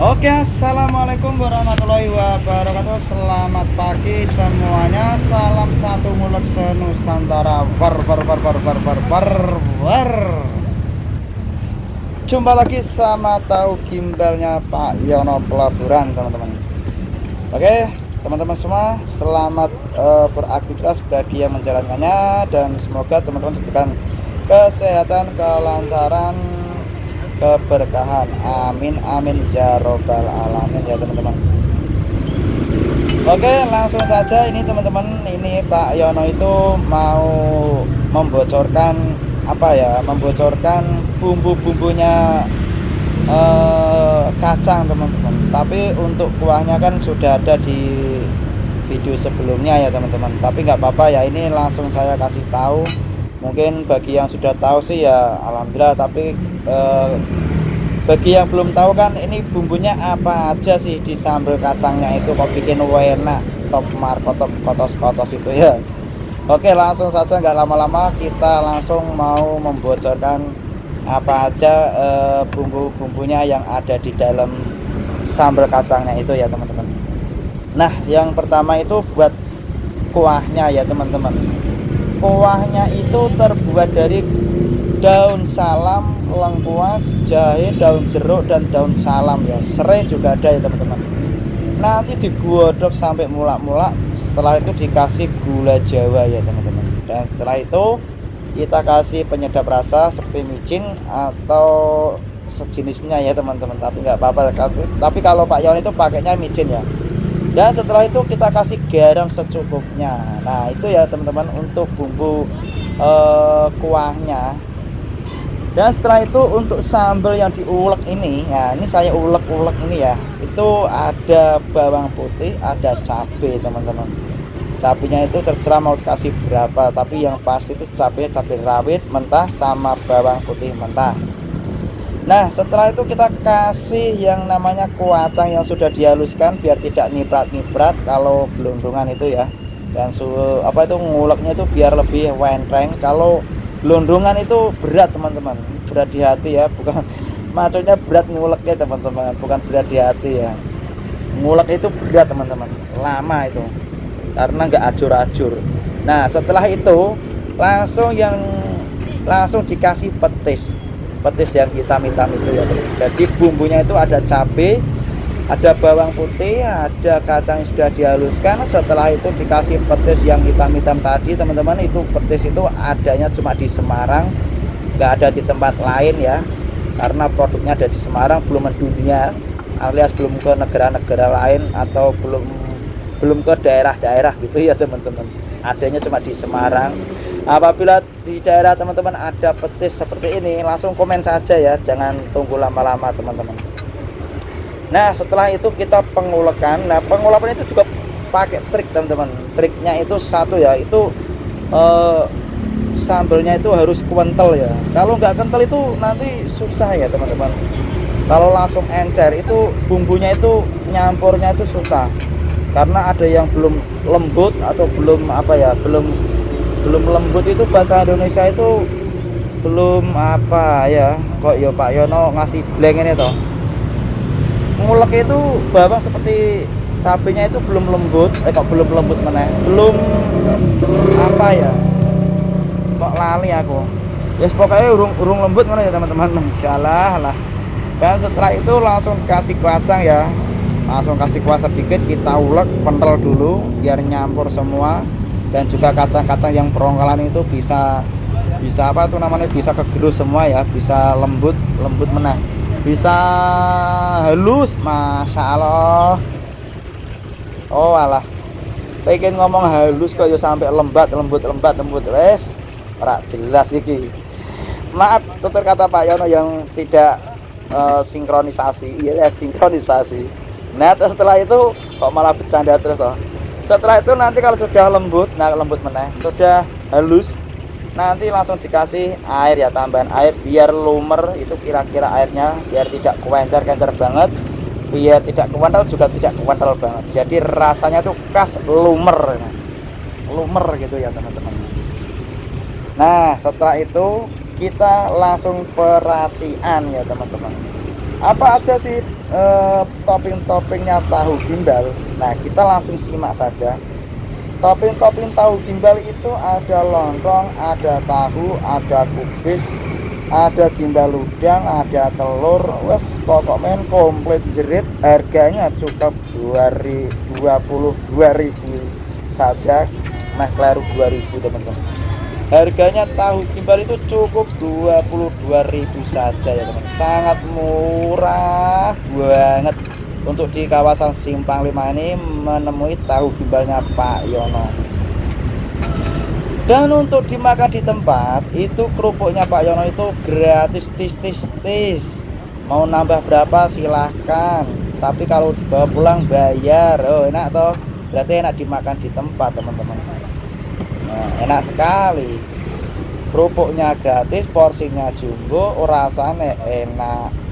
Oke, assalamualaikum warahmatullahi wabarakatuh. Selamat pagi semuanya. Salam satu mulek senusantara. War. Jumpa lagi sama tahu gimbalnya Pak Yono Pelaburan, teman-teman. Oke, teman-teman semua, selamat beraktivitas bagi yang menjalankannya, dan semoga teman-teman diberikan kesehatan, kelancaran, keberkahan. Amin amin ya robbal alamin ya teman-teman. Oke, langsung saja ini teman-teman. Ini Pak Yono itu mau membocorkan membocorkan bumbu-bumbunya kacang teman-teman. Tapi untuk kuahnya kan sudah ada di video sebelumnya ya teman-teman. Tapi nggak apa-apa ya, ini langsung saya kasih tahu. Mungkin bagi yang sudah tahu sih ya alhamdulillah, tapi bagi yang belum tahu kan ini bumbunya apa aja sih di sambal kacangnya itu kok bikin enak, top markotop kotos-kotos itu ya. Oke, langsung saja nggak lama-lama, kita langsung mau membocorkan apa aja bumbu-bumbunya yang ada di dalam sambal kacangnya itu ya teman-teman. Nah, yang pertama itu buat kuahnya ya teman-teman. Kuahnya itu terbuat dari daun salam, lengkuas, jahe, daun jeruk, dan daun salam ya. Serai juga ada ya teman-teman. Nanti digodok sampai mulak-mulak. Setelah itu dikasih gula jawa ya teman-teman. Dan setelah itu kita kasih penyedap rasa seperti micin atau sejenisnya ya teman-teman. Tapi nggak apa-apa. Tapi kalau Pak Yon itu pakainya micin ya. Dan setelah itu kita kasih garam secukupnya. Nah itu ya teman-teman untuk bumbu kuahnya. Dan setelah itu untuk sambal yang diulek ini ya, ini saya ulek-ulek ini ya, itu ada bawang putih, ada cabai teman-teman. Cabenya itu terserah mau dikasih berapa, tapi yang pasti itu cabenya cabai rawit mentah sama bawang putih mentah. Nah setelah itu kita kasih yang namanya kuacang yang sudah dihaluskan biar tidak niprat-niprat kalau gelondongan itu ya. Dan nguleknya itu biar lebih wenteng. Kalau gelondongan itu berat teman-teman, berat di hati ya, bukan maksudnya berat nguleknya teman-teman, bukan berat di hati ya. Ngulek itu berat teman-teman, lama itu karena nggak ajur-ajur. Nah setelah itu langsung dikasih petis yang hitam-hitam itu ya. Jadi bumbunya itu ada cabai, ada bawang putih, ada kacang yang sudah dihaluskan. Setelah itu dikasih petis yang hitam-hitam tadi teman-teman. Itu petis itu adanya cuma di Semarang, nggak ada di tempat lain ya, karena produknya ada di Semarang, belum mendunia, alias belum ke negara-negara lain atau belum ke daerah-daerah gitu ya teman-teman. Adanya cuma di Semarang. Apabila di daerah teman-teman ada petis seperti ini, langsung komen saja ya, jangan tunggu lama-lama teman-teman. Nah setelah itu kita pengulekan. Nah pengulekan itu juga pakai trik teman-teman. Triknya itu satu ya, itu sambalnya itu harus kental ya. Kalau nggak kental itu nanti susah ya teman-teman. Kalau langsung encer itu bumbunya itu nyampurnya itu susah, karena ada yang belum lembut atau belum lembut. Itu bahasa Indonesia itu belum kok ya Pak Yono ngasih blank ini toh. Ngulek itu bawang seperti cabenya itu belum lembut, belum lembut mana? Belum kok lali aku. Ya pokoknya urung lembut mana ya teman-teman. Lah. Dan setelah itu langsung kasih kacang ya. Langsung kasih kuah sedikit, kita ulek kental dulu biar nyampur semua. Dan juga kacang-kacang yang perongkalan itu bisa bisa kegerus semua ya, bisa lembut meneh, bisa halus, masya Allah. Oh alah, pengen ngomong halus kok ya sampai lembut wes ora jelas iki. Maaf tutur kata Pak Yono yang tidak sinkronisasi. Iya sinkronisasi. Nah setelah itu kok malah bercanda terus toh. Setelah itu nanti kalau sudah lembut meneh, sudah halus, nanti langsung dikasih air ya, tambahan air biar lumer itu kira-kira airnya, biar tidak kewencer-kencer banget, biar tidak kewental juga tidak kewental banget. Jadi rasanya tuh khas lumer gitu ya teman-teman. Nah setelah itu kita langsung peracian ya teman-teman. Apa aja sih topping-toppingnya tahu gimbal? Nah, kita langsung simak saja. Topping-topping tahu gimbal itu ada lontong, ada tahu, ada kubis, ada gimbal udang, ada telur. Wes pokoknya komplit jerit. Harganya cukup 22.000 saja. Nah, kleru 2000 teman-teman. Harganya tahu gimbal itu cukup 22.000 saja ya teman. Sangat murah banget. Untuk di kawasan Simpang 5 ini menemui tahu gimbalnya Pak Yono. Dan untuk dimakan di tempat itu kerupuknya Pak Yono itu gratis, tis. Mau nambah berapa silahkan, tapi kalau dibawa pulang bayar. Oh enak toh, berarti enak dimakan di tempat teman-teman. Nah, enak sekali. Kerupuknya gratis, porsinya jumbo, rasanya enak.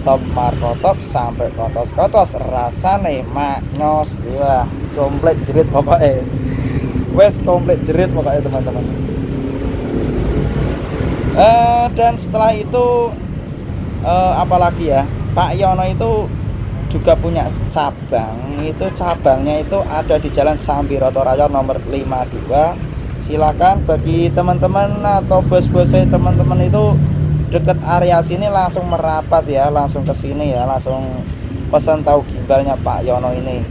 Top markotop sampai kotos-kotos, rasanya maknyos. Wah, komplit jerit pokoknya. Wes komplit jerit pokoknya teman-teman. Dan setelah itu apalagi ya, Pak Yono itu juga punya cabang. Itu cabangnya itu ada di Jalan Sambiroto Raya nomor 52. Silakan bagi teman-teman atau bos-bosnya teman-teman itu deket area sini langsung merapat ya, langsung ke sini ya, langsung pesan tahu gimbalnya Pak Yono ini.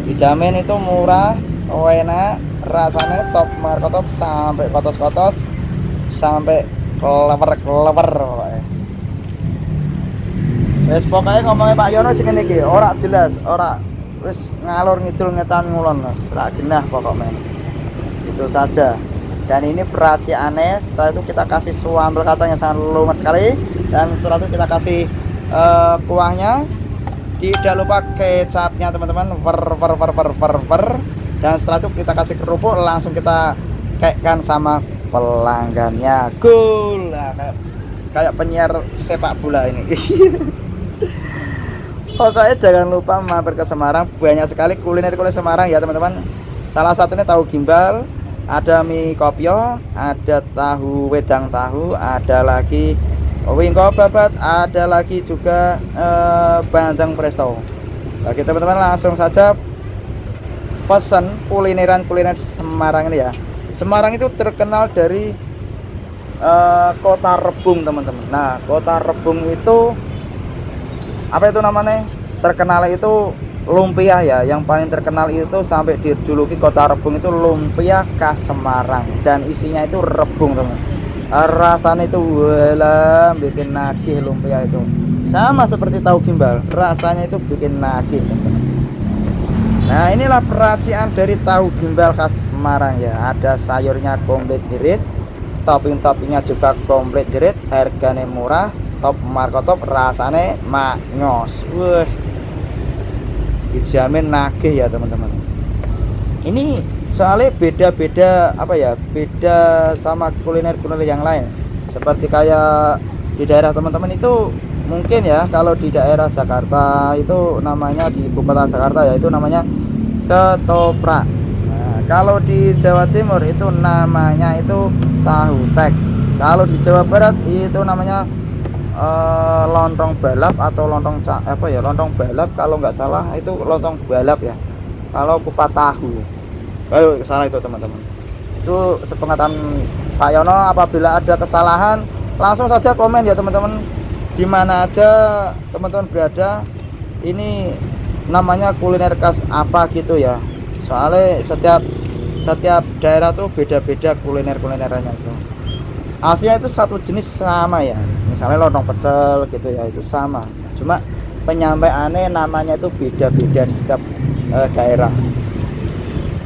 Dijamin itu murah, enak, rasanya top markotop sampai kotos-kotos, sampai klewer-klewer pokoknya. Wes pokoknya ngomongnya Pak Yono sing ngene iki, ora jelas, ora wis ngalur ngidul ngetan ngulon, ora genah pokoknya. Itu saja. Dan ini peraciannya. Setelah itu kita kasih sambal kacang yang sangat lumer sekali, dan setelah itu kita kasih kuahnya. Tidak lupa kecapnya teman-teman, dan setelah itu kita kasih kerupuk, langsung kita kekkan sama pelanggannya. Cool. Nah, kayak penyiar sepak bola ini. Pokoknya jangan lupa mampir ke Semarang, banyak sekali kuliner Semarang ya teman-teman. Salah satunya tahu gimbal, ada mie kopio, ada tahu wedang tahu, ada lagi wingko babat, ada lagi juga bandeng presto. Bagi teman-teman langsung saja pesan kuliner Semarang ini ya. Semarang itu terkenal dari kota rebung teman-teman. Nah, kota rebung itu apa itu namanya? Terkenal itu lumpia ya, yang paling terkenal itu sampai dijuluki kota rebung itu lumpia khas Semarang, dan isinya itu rebung teman. Rasanya itu wala bikin nagih. Lumpia itu sama seperti tahu gimbal, rasanya itu bikin nagih teman. Nah, inilah peracian dari tahu gimbal khas Semarang ya. Ada sayurnya komplit jerit, topping-toppingnya juga komplit jerit, harganya murah, top markotop, rasanya maknyos. Wah, dijamin nagih ya teman-teman. Ini soalnya beda-beda apa ya, beda sama kuliner yang lain. Seperti kayak di daerah teman-teman itu mungkin ya, kalau di daerah Jakarta itu namanya, di ibu kota Jakarta ya, itu namanya ketoprak. Nah, kalau di Jawa Timur itu namanya itu tahu tek. Kalau di Jawa Barat itu namanya lontong balap atau lontong lontong balap kalau nggak salah, itu lontong balap ya kalau kupat tahu. Ayo salah itu teman-teman. Itu sepengetahuan Pak Yono. Apabila ada kesalahan langsung saja komen ya teman-teman, dimana aja teman-teman berada. Ini namanya kuliner khas apa gitu ya, soalnya setiap daerah tuh beda-beda kulinerannya itu. Aslinya itu satu jenis sama ya, misalnya lontong pecel gitu ya, itu sama, cuma penyampaiannya namanya itu beda-beda di setiap daerah.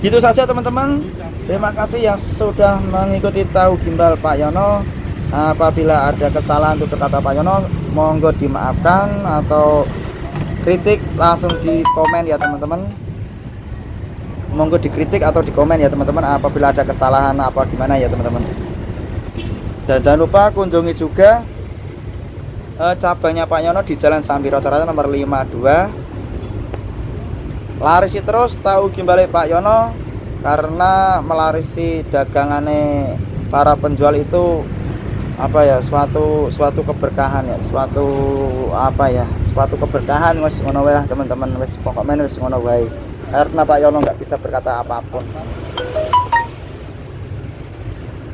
Gitu saja teman-teman. Terima kasih yang sudah mengikuti tahu gimbal Pak Yono. Apabila ada kesalahan tutur kata Pak Yono, monggo dimaafkan, atau kritik langsung di komen ya teman-teman. Monggo dikritik atau di komen ya teman-teman, apabila ada kesalahan apa gimana ya teman-teman. Dan jangan lupa kunjungi juga cabangnya Pak Yono di Jalan Sambiroto Raya nomor 52. Larisi terus tahu gimbal Pak Yono, karena melarisi dagangannya para penjual itu apa ya, suatu keberkahan ya, suatu apa ya, suatu keberkahan wis ngono wae lah teman-teman, wis pokoknya wis ngono wae. Karena Pak Yono nggak bisa berkata apapun.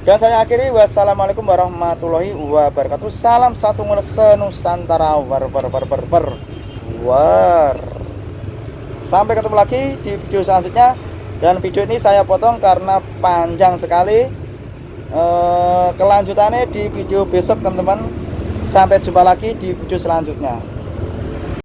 Dan saya akhiri, wassalamualaikum warahmatullahi wabarakatuh. Salam satu mulut senusantara. War. Sampai ketemu lagi di video selanjutnya. Dan video ini saya potong karena panjang sekali. Kelanjutannya di video besok teman-teman. Sampai jumpa lagi di video selanjutnya.